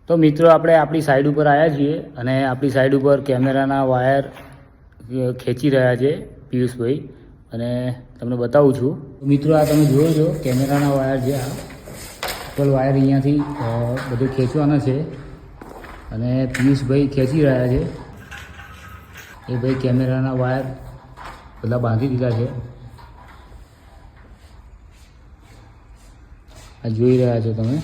તો મિત્રો આપણે આપણી સાઈડ ઉપર આવ્યા છીએ અને આપણી સાઈડ ઉપર કેમેરાના વાયર ખેંચી રહ્યા છે પિયુષભાઈ, અને તમને બતાવું છું. મિત્રો આ તમે જોયો છો કેમેરાના વાયર છે, આ ઉપર વાયર અહીંયાથી બધું ખેંચવાના છે અને પિયુષભાઈ ખેંચી રહ્યા છે. એ ભાઈ કેમેરાના વાયર બધા બાંધી દીધા છે, આ જોઈ રહ્યા છો તમે.